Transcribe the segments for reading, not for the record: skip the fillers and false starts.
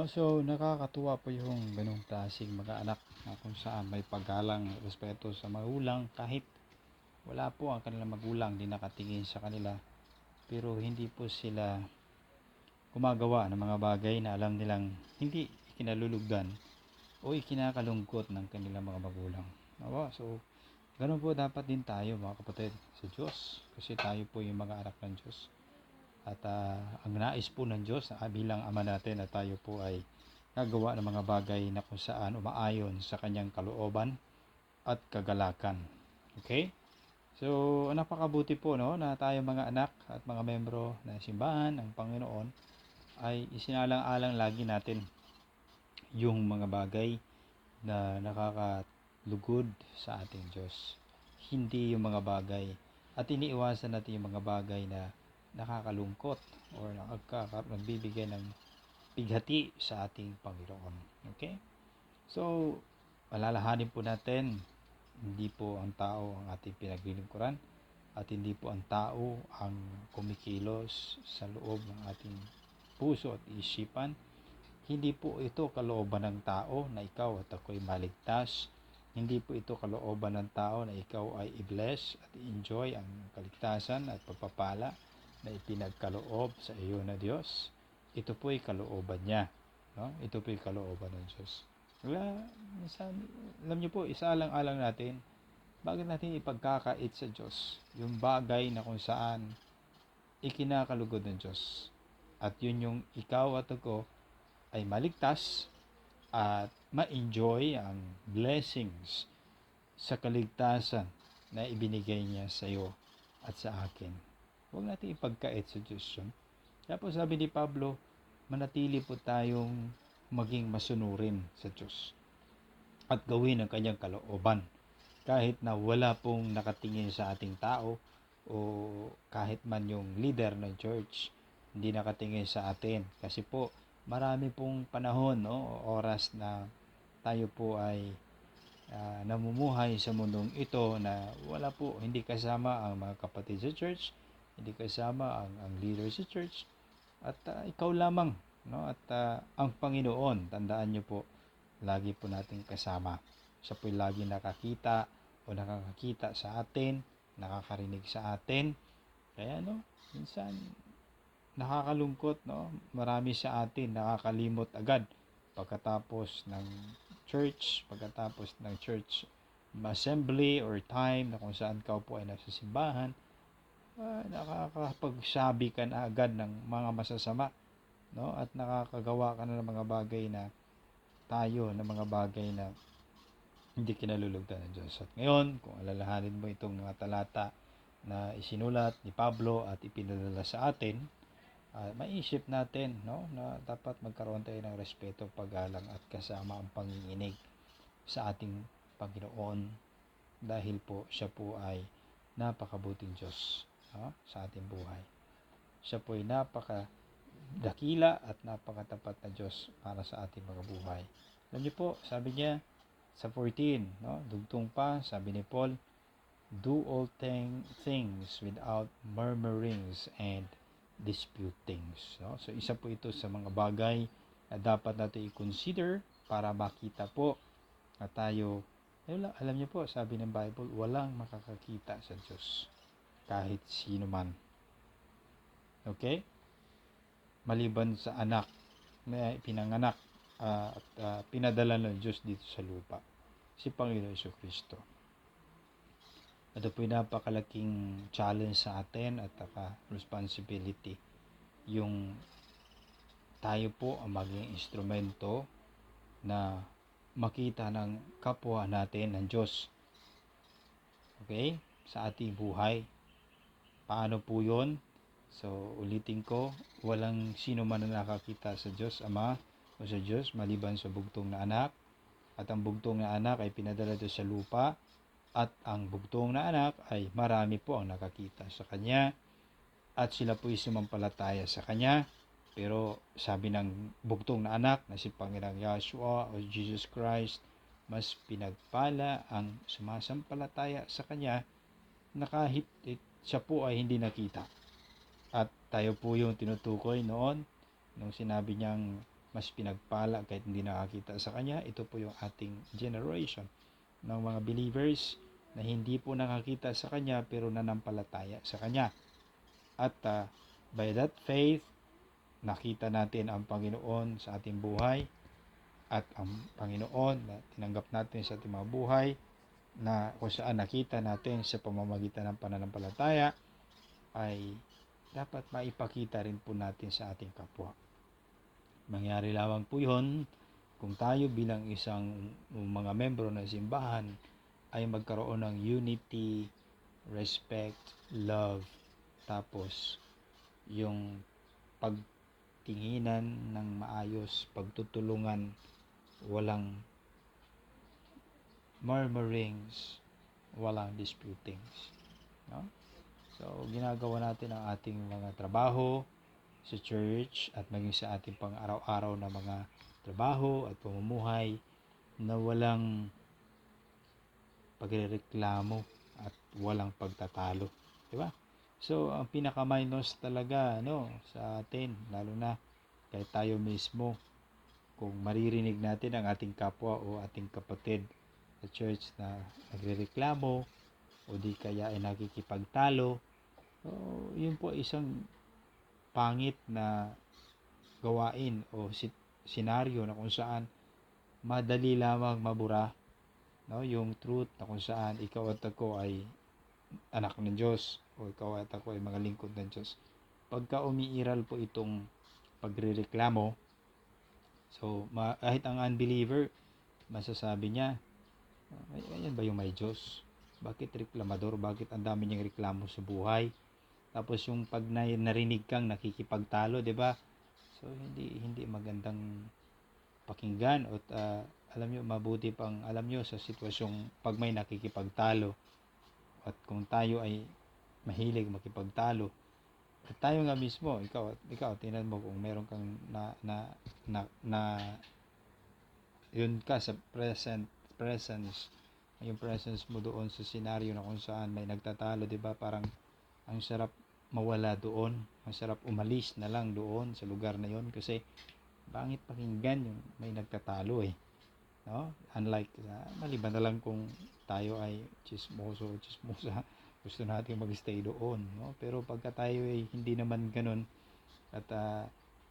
So nakakatuwa po yung ganung klaseng mga anak na kung saan may paggalang, respeto sa magulang kahit wala po ang kanilang magulang, di nakatingin sa kanila, pero hindi po sila gumagawa ng mga bagay na alam nilang hindi ikinalulugdan o ikinakalungkot ng kanilang mga magulang. So ganun po dapat din tayo mga kapatid sa Diyos, kasi tayo po yung mga anak ng Diyos. At ang nais po ng Diyos na bilang Ama natin na tayo po ay nagawa ng mga bagay na kung saan umaayon sa kanyang kalooban at kagalakan. Okay? So, napakabuti po no, na tayo mga anak at mga membro ng simbahan ng Panginoon ay isinalang-alang lagi natin yung mga bagay na nakakalugod sa ating Diyos. Hindi yung mga bagay, at iniiwasan natin yung mga bagay na nakakalungkot or nagbibigay ng pighati sa ating Panginoon. Okay? So, alalahanin po natin, hindi po ang tao ang ating pinaglilingkuran at hindi po ang tao ang kumikilos sa loob ng ating puso at isipan. Hindi po ito kalooban ng tao na ikaw at ako'y maligtas. Hindi po ito kalooban ng tao na ikaw ay i-bless at i-enjoy ang kaligtasan at pagpapala na ipinagkaloob sa iyo na Diyos. Ito po ay kalooban niya. No? Ito po ay kalooban ng Diyos. Minsan, alam niyo po, isaalang-alang natin, bakit natin ipagkakait sa Diyos yung bagay na kung saan ikinakalugod ng Diyos. At yun yung ikaw at ako ay maligtas at ma-enjoy ang blessings sa kaligtasan na ibinigay niya sa iyo at sa akin. Huwag natin ipagkait sa Diyos yun. Kaya po sabi ni Pablo, manatili po tayong maging masunurin sa Diyos at gawin ang kanyang kalooban. Kahit na wala pong nakatingin sa ating tao o kahit man yung leader ng church, hindi nakatingin sa atin. Kasi po, marami pong panahon, no, oras na tayo po ay namumuhay sa mundong ito na wala po, hindi kasama ang mga kapatid sa church, hindi kasama ang leader sa church, at ikaw lamang, no? At ang Panginoon, tandaan niyo po, lagi po nating kasama. Siya po lagi nakakita o nakakakita sa atin, nakakarinig sa atin. Kaya no, minsan nakakalungkot, no? Marami sa atin nakakalimot agad pagkatapos ng church assembly or time na kung saan ka po ay nasa simbahan, nakakapagsabi ka na agad ng mga masasama, no? At nakakagawa ka na ng mga bagay na hindi kinalulugdan ng Diyos. At ngayon, kung alalahanin mo itong mga talata na isinulat ni Pablo at ipinadala sa atin, maisip natin, no, na dapat magkaroon tayo ng respeto, paggalang at kasama ang panginginig sa ating Panginoon, dahil po siya po ay napakabuting Diyos, no, sa ating buhay. Siya po ay napakadakila at napakatapat na Diyos para sa ating mga buhay. Alam niyo po, sabi niya sa 14, no, dugtong pa, sabi ni Paul, do all things without murmurings and disputings. No? So isa po ito sa mga bagay na dapat natin i-consider para makita po na tayo, alam niyo po, sabi ng Bible, walang makakakita sa Diyos kahit sino man. Okay? Maliban sa anak na pinanganak at pinadala ng Diyos dito sa lupa, si Panginoon Jesucristo. Ito po yung napakalaking challenge sa atin at responsibility. Yung tayo po ang maging instrumento na makita ng kapwa natin ng Diyos. Okay? Sa ating buhay. Paano po yun? So, ulitin ko, walang sino man na nakakita sa Diyos Ama o sa Diyos maliban sa bugtong na anak. At ang bugtong na anak ay pinadala doon sa lupa. At ang bugtong na anak ay marami po ang nakakita sa kanya at sila po ay sumampalataya sa kanya. Pero sabi ng bugtong na anak na si Panginoong Yahshua o Jesus Christ, mas pinagpala ang sumasampalataya sa kanya na kahit siya po ay hindi nakita. At tayo po yung tinutukoy noon nung sinabi niyang mas pinagpala kahit hindi nakakita sa Kanya. Ito po yung ating generation ng mga believers na hindi po nakakita sa Kanya pero nanampalataya sa Kanya. At by that faith, nakita natin ang Panginoon sa ating buhay at ang Panginoon na tinanggap natin sa ating mga buhay na kung saan nakita natin sa pamamagitan ng pananampalataya ay dapat maipakita rin po natin sa ating kapwa. Mangyari lamang po yun kung tayo bilang isang mga membro ng simbahan ay magkaroon ng unity, respect, love, tapos yung pagtinginan ng maayos, pagtutulungan, walang murmurings, walang disputings. No? So, ginagawa natin ang ating mga trabaho sa church at maging sa ating pang-araw-araw na mga trabaho at pamumuhay na walang pagrereklamo at walang pagtatalo. Diba? So, ang pinaka-minus talaga sa atin, lalo na kahit tayo mismo, kung maririnig natin ang ating kapwa o ating kapatid sa church na nagrereklamo o di kaya ay nakikipagtalo, so, yun po isang pangit na gawain o senaryo na kung saan madali lamang mabura yung truth na kung saan ikaw at ako ay anak ng Diyos o ikaw at ako ay mga lingkod ng Diyos. Pagka umiiral po itong pagrereklamo, so kahit ang unbeliever, masasabi niya, ayan ba yung may Diyos? Bakit reklamador? Bakit ang dami niyang reklamo sa buhay? Tapos yung pag narinig kang nakikipagtalo, 'di ba? So hindi magandang pakinggan at alam niyo mabuti pang alam niyo sa sitwasyong pag may nakikipagtalo at kung tayo ay mahilig makipagtalo at tayo nga mismo, ikaw tingnan mo kung meron kang na yun ka sa presence yung presence mo doon sa senaryo na kung saan may nagtatalo, 'di ba? Parang ang sarap mawala doon, ang sarap umalis na lang doon sa lugar na yon kasi bangit pakinggan yung may nagtatalo no? Unlike maliban na lang kung tayo ay chismosa, gusto natin magstay doon, no? Pero pagka tayo ay hindi naman ganun at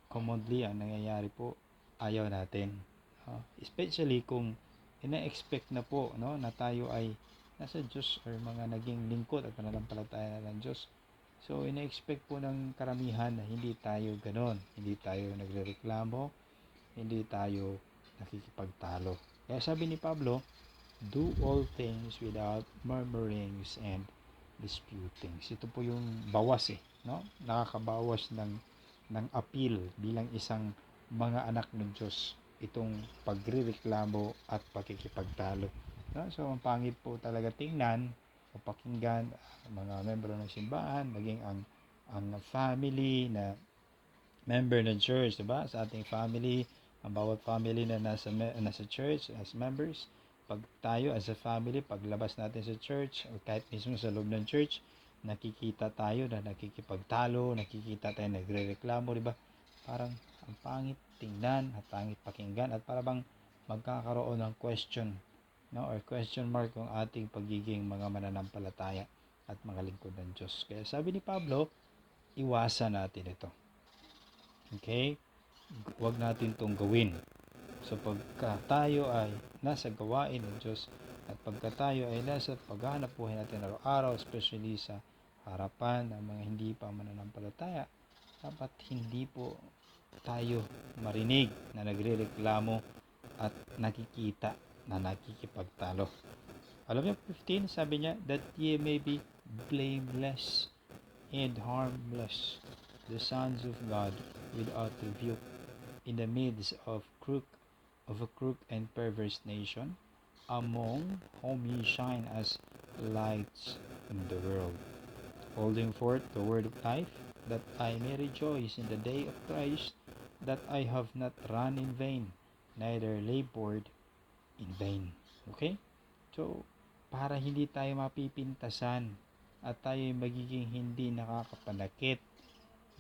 commonly ang nangyayari po, ayaw natin, no? Especially kung ina-expect na po na tayo ay nasa Diyos or mga naging lingkod at pananampalataya na ng Diyos. So, ina-expect po ng karamihan na hindi tayo ganon. Hindi tayo nagrereklamo, hindi tayo nakikipagtalo. Kaya sabi ni Pablo, do all things without murmurings and disputings. Ito po yung bawas no? Nakakabawas ng appeal bilang isang mga anak ng Diyos itong pagrereklamo at pakikipagtalo. No? So, ang pangit po talaga tingnan o pakinggan mga membro ng simbahan, maging ang family na member ng church, diba? Sa ating family, ang bawat family na nasa church as members, pag tayo as a family, paglabas natin sa church o kahit mismo sa loob ng church, nakikita tayo na nakikipagtalo, nakikita tayo nagrereklamo, diba? Parang ang pangit tingnan at pangit pakinggan at parang magkakaroon ng question, no, or question mark ang ating pagiging mga mananampalataya at mga lingkod ng Diyos. Kaya sabi ni Pablo, iwasan natin ito. Okay? Huwag natin itong gawin. So pagka tayo ay nasa gawain ng Diyos at pagka tayo ay nasa paghahanap buhay natin araw-araw, especially sa harapan ng mga hindi pa mananampalataya, dapat hindi po tayo marinig na nagrereklamo at nakikita na nakikipagtalo. Alam niyo, 15, sabi niya, that ye may be blameless and harmless, the sons of God without rebuke, in the midst of a crook and perverse nation, among whom ye shine as lights in the world, holding forth the word of life, that I may rejoice in the day of Christ, that I have not run in vain, neither labored in vain. Okay? So, para hindi tayo mapipintasan at tayo magiging hindi nakakapanakit,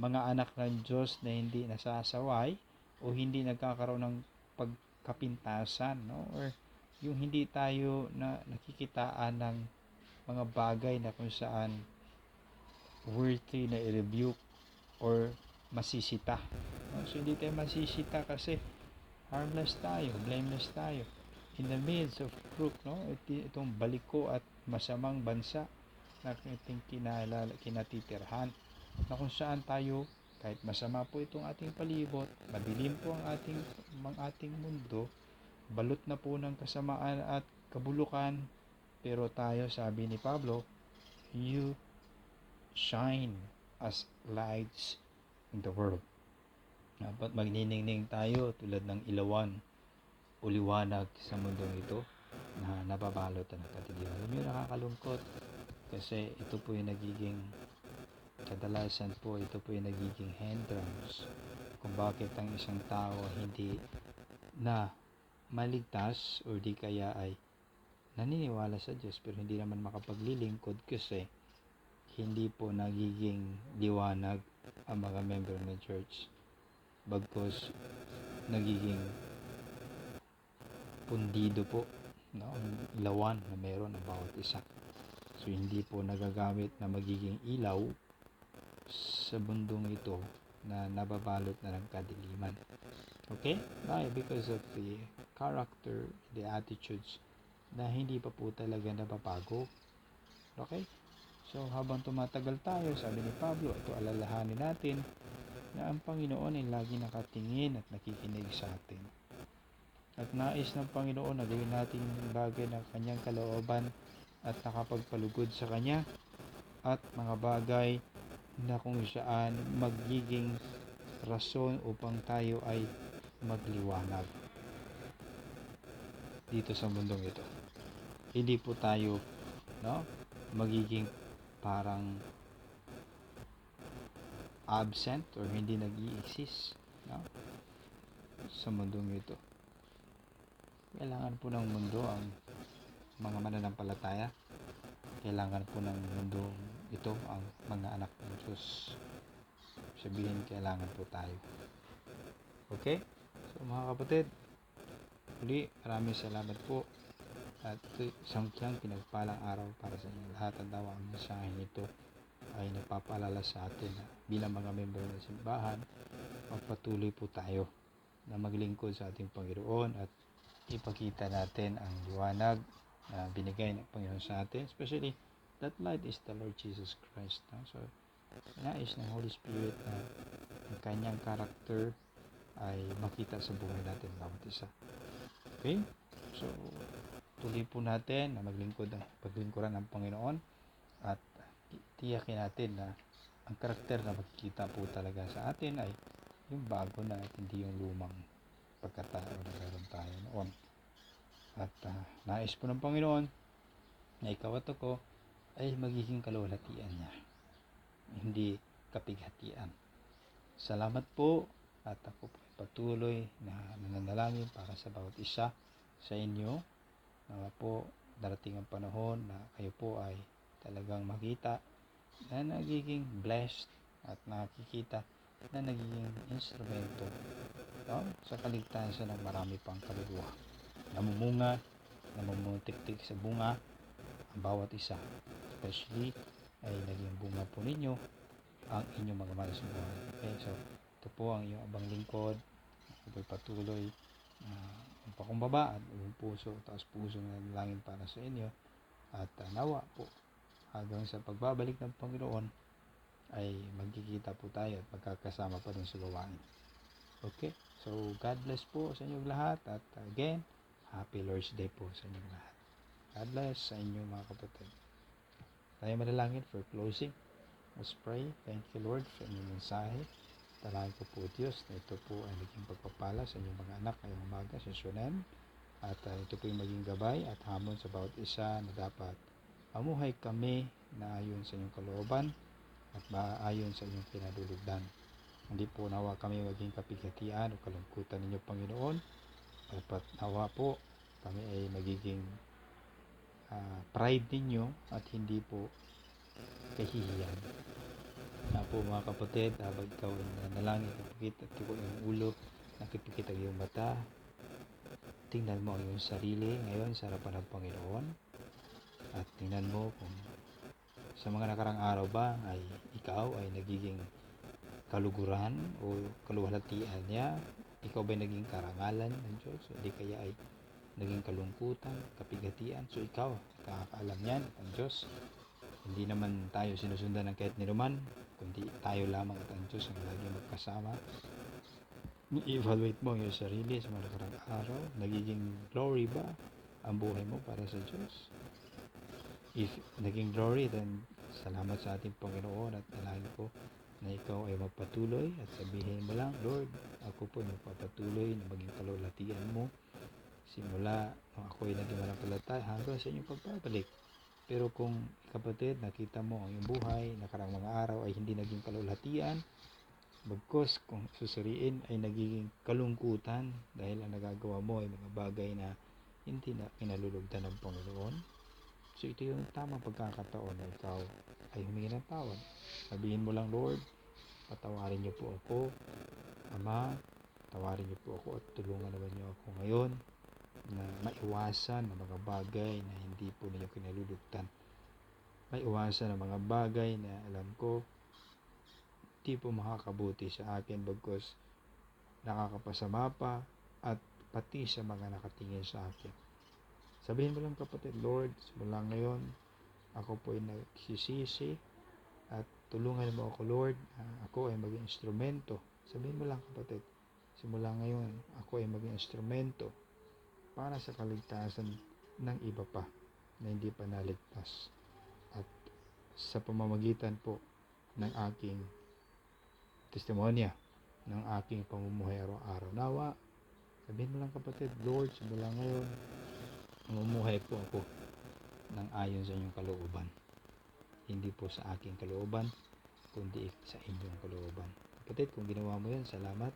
mga anak ng Diyos na hindi nasasaway o hindi nagkakaroon ng pagkapintasan, no? Or yung hindi tayo na nakikitaan ng mga bagay na kung saan worthy na i-rebuke or masisita, no? So hindi tayo masisita kasi harmless tayo, blameless tayo in the midst of crook, no? Itong baliko at masamang bansa na ating kinatitirhan, na kung saan tayo, kahit masama po itong ating palibot, madilim po ang ating mundo, balot na po ng kasamaan at kabulukan, pero tayo, sabi ni Pablo, you shine as lights in the world. Dapat magniningning tayo tulad ng ilawan o liwanag sa mundong ito na nababalot ng kadiliman. Alam nyo, nakakalungkot kasi ito po yung nagiging kadalasan po, ito po yung nagiging hindrance kung bakit ang isang tao hindi na maligtas o di kaya ay naniniwala sa Diyos pero hindi naman makapaglilingkod kasi hindi po nagiging liwanag ang mga member ng church, bagkus nagiging pundido po, no, ang ilawan na meron ng bawat isa. So hindi po nagagamit na magiging ilaw sa bundong ito na nababalot na ng kadiliman. Okay? Why? Because of the character, the attitudes na hindi pa po talaga nababago. Okay? So habang tumatagal tayo, sabi ni Pablo, ito alalahanin natin na ang Panginoon ay lagi nakatingin at nakikinig sa atin. At nais ng Panginoon na gawin natin yung bagay ng kanyang kalooban at nakapagpalugod sa kanya, at mga bagay na kung saan magiging rason upang tayo ay magliwanag dito sa mundong ito. Hindi po tayo, no, magiging parang absent or hindi nag-i-exist, no, sa mundong ito. Kailangan po ng mundo ang mga mananampalataya. Kailangan po ng mundo ito ang mga anak ng Diyos. Sabihin, kailangan po tayo. Okay? So mga kapatid, uli, maraming salamat po. At isang pinagpalang araw para sa inyo lahat. At daw ang mensahe nito ay nagpapaalala sa atin na bilang mga member ng simbahan, magpatuloy po tayo na maglingkod sa ating Panginoon at ipakita natin ang liwanag na binigay ng Panginoon sa atin, especially that light is the Lord Jesus Christ, no? So nais ng Holy Spirit na ang kanyang character ay makita sa buhay natin bawat isa. Okay? So tuloy po natin na paglingkuran ng Panginoon at tiyakin natin na ang karakter na makikita po talaga sa atin ay yung bago na at hindi yung lumang pagkatao na meron tayo noon. At nais po ng Panginoon na ikaw at ako ay magiging kalwalhatian niya, hindi kapighatian. Salamat po, at ako po patuloy na nananalangin para sa bawat isa sa inyo na po darating ang panahon na kayo po ay talagang makita na nagiging blessed at nakikita na nagiging instrumento, no, sa kaligtasan ng marami pang kaluluwa. Namumunga, namumutik-tik sa bunga ang bawat isa. Especially ay naging bunga po ninyo ang inyong mga mahal sa buhay. Okay, so ito po ang iyong abang lingkod. Ito'y patuloy ang pakumbaba at buong puso, taos puso na nalangin para sa inyo. At nawa po hanggang sa pagbabalik ng Panginoon ay magkikita po tayo at magkakasama pa rin sa gawain. Okay? So, God bless po sa inyong lahat. At again, Happy Lord's Day po sa inyong lahat. God bless sa inyong mga kapatid. Tayo manalangin for closing. Let's pray. Thank you, Lord, sa inyong mensahe. Talangin ko po, Diyos, na ito po ay naging pagpapala sa inyong mga anak ngayong umaga sa Shunem. At ito po yung maging gabay at hamon sa bawat isa na dapat mamuhay kami na ayon sa inyong kalooban at maayon sa inyong pinadulugdan. Hindi po nawa kami maging kapighatian o kalungkutan ninyo, Panginoon. Dapat nawa po kami ay magiging pride ninyo at hindi po kahihiyan. Na po mga kapatid, habang ikaw ay nanalangin, kapagit at tuko yung ulo ng Pagkipikit ang iyong mata, tingnan mo ang iyong sarili ngayon sa harapan ng Panginoon. At tingnan mo kung sa mga nakarang araw ba ay ikaw ay nagiging kaluguran o kaluwalhatian niya. Ikaw ba naging karangalan ng Diyos? O di kaya ay naging kalungkutan, kapigatian? So ikaw, nakakaalam yan, ang Diyos. Hindi naman tayo sinusundan ng kahit ninuman, kundi tayo lamang at ang Diyos ang lagi magkasama. I-evaluate mo ang iyong sarili sa mga nakarang araw. Nagiging glory ba ang buhay mo para sa Diyos? If naging glory, then salamat sa ating Panginoon at nalangin ko na ikaw ay magpatuloy at sabihin mo lang, Lord, ako po ay magpapatuloy na maging kalulatian mo simula nung ako ay naging manampalataya hanggang sa inyong pagbabalik. Pero kung kapatid, nakita mo ang iyong buhay, nakarang mga araw ay hindi naging kalulatian, bagkus kung susuriin ay nagiging kalungkutan dahil ang nagagawa mo ay mga bagay na hindi na kinalulugdan ng Panginoon. So ito yung tamang pagkakataon na ikaw ay humingi ng tawad. Sabihin mo lang, Lord, patawarin niyo po ako. Ama, tawarin niyo po ako at tulungan naman niyo ako ngayon na maiwasan ang mga bagay na hindi po ninyo kinalulugdan. Maiwasan ang mga bagay na alam ko hindi po makakabuti sa akin bagkus nakakapasama pa at pati sa mga nakatingin sa akin. Sabihin mo lang kapatid, Lord, simula ngayon, ako po ay nagsisisi at tulungan mo ako, Lord. Ako ay maging instrumento. Sabihin mo lang kapatid, simula ngayon, ako ay maging instrumento para sa kaligtasan ng iba pa na hindi pa naligtas. At sa pamamagitan po ng aking testimonya, ng aking pamumuhay araw-araw. Nawa, sabihin mo lang kapatid, Lord, simula ngayon, mamumuhay po ako ng ayon sa inyong kalooban. Hindi po sa aking kalooban, kundi sa inyong kalooban. Kapatid, kung ginawa mo yan, salamat.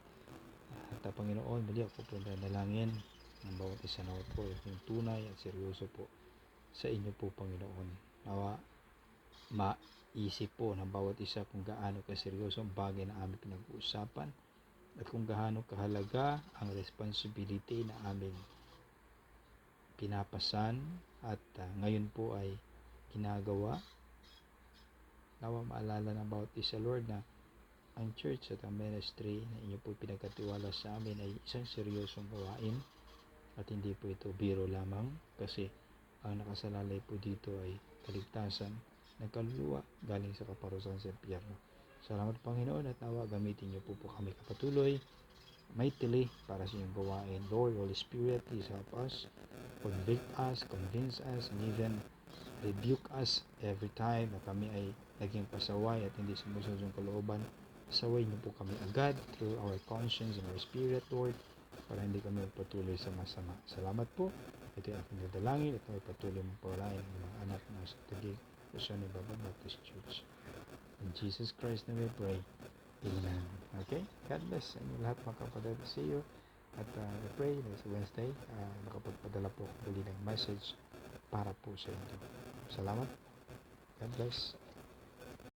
At Panginoon, muli ako po nanalangin ng bawat isa na po yung tunay at seryoso po sa inyo po, Panginoon. Nawa, maisip po ng bawat isa kung gaano kaseryoso ang bagay na aming pinag-uusapan at kung gaano kahalaga ang responsibility na aming pinapasan at ngayon po ay ginagawa. Nawa maalala ng bawat isa, Lord, na ang church at ang ministry na inyo po pinagkatiwala sa amin ay isang seryosong gawain at hindi po ito biro lamang kasi ang nakasalalay po dito ay kaligtasan ng kaluluwa galing sa kaparusahan sa impyerno. Salamat Panginoon at nawa gamitin niyo po kami kapatuloy mightily para sa inyong gawain. Lord, Holy Spirit, please help us, convict us, convince us, and even rebuke us every time na kami ay naging pasaway at hindi sumusunod yung kalooban. Pasaway niyo po kami agad through our conscience and our spirit, Lord, para hindi kami magpatuloy sa masama. Salamat po. Ito yung aking dadalangin at may patuloy mong pawalain ng mga anak na sa Taguig Luzon, Ibaba Baptist Church. In Jesus Christ na we pray. Amen. Okay? God bless sa inyo lahat mga kapatid. See you. At I pray na sa Wednesday, nakapagpadala po ako muli ng message para po sa inyo. Salamat. God bless.